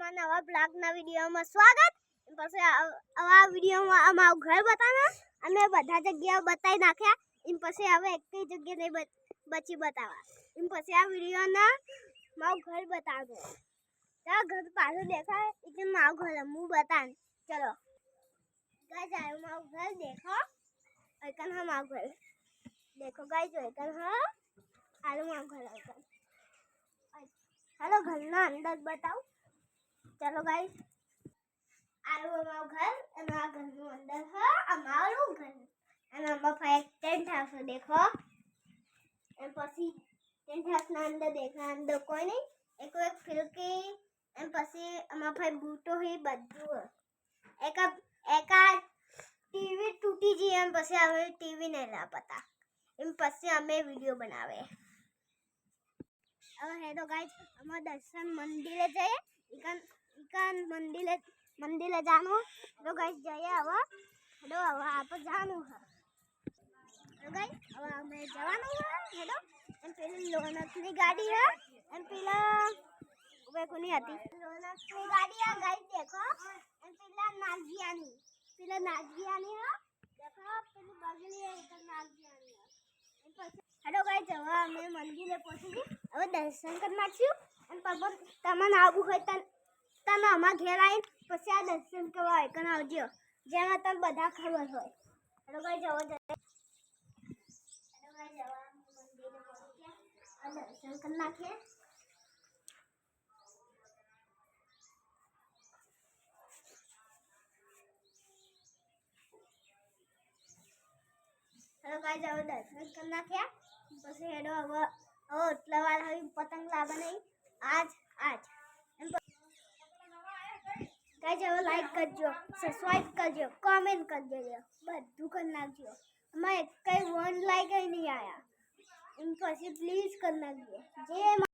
તમારા નવા બ્લોગના વિડીયોમાં સ્વાગત. પછી આવા વિડીયોમાં અમારું ઘર બતાવવા અને બધા જગ્યાઓ બતાવી નાખ્યા. એમ પછી હવે એકઈ જગ્યા નહીં બચી બતાવવા. એમ પછી આ વિડીયોના મારું ઘર બતાવજો. ત્યાં ઘર પાછું દેખાય એટલે મારું ઘર હું બતાવ. ચલો ગાઈસ આયો મારું ઘર देखो. एकन हम माરું ઘર देखो गाइस एकन હા આલો મારું ઘર આવતા. हेलो घर ना अंदर बताओ. चलो गाइस आलू हमारा घर और आ घर नो अंदर है हमारो घर और हम भाई टेंट हाउस देखो और પછી टेंट हाउस ના અંદર देखा अंदर कोई नहीं एक खिड़की और પછી हमारा भाई बूटो ही બધું एक टीवी टूटी जी हम પછી હવે टीवी नहीं ला पता એમ પછી અમે વિડિયો બનાવે. अब हेलो गाइस हम दर्शन मंदिर जाए इकन मंदिर जानो. हेलो गाइस जाए अब हेलो अब आप जानो है. हेलो गाइस अब हमें जवानो है. हेलो एम पेली लोनक ની ગાડી है एम पेला वे कोनी आती लोनक ની गाड़ी है गाइस देखो एम पेला नागियानी है देखो पेली बगली है इधर नागियानी है. हेलो गाइस अब हमें मंदिर में पहुंची गए. હવે દર્શન કરી નાખ્યું અને પપ્પા તમને આવું હોય તમે અમારા ઘેર આવીને પછી આ દર્શન કરવા હોય કણ આવજો જેમાં તમને બધા ખબર હોય. હેલો ગાઈસ જવા દર્શન કરી નાખીએ. હેલો ગાઈસ હવે દર્શન કરી નાખ્યા પછી હેડો હવે એટલા વાર હવે પતંગ લાવવા નહીં आज गाइस હવે લાઈક કરજો સબસ્ક્રાઇબ કરજો કમેન્ટ કરજો બધું કરી નાખજો. અમે કઈ 1 લાઈક નહીં આયા એમ પછી પ્લીઝ કરી નાખજો. જે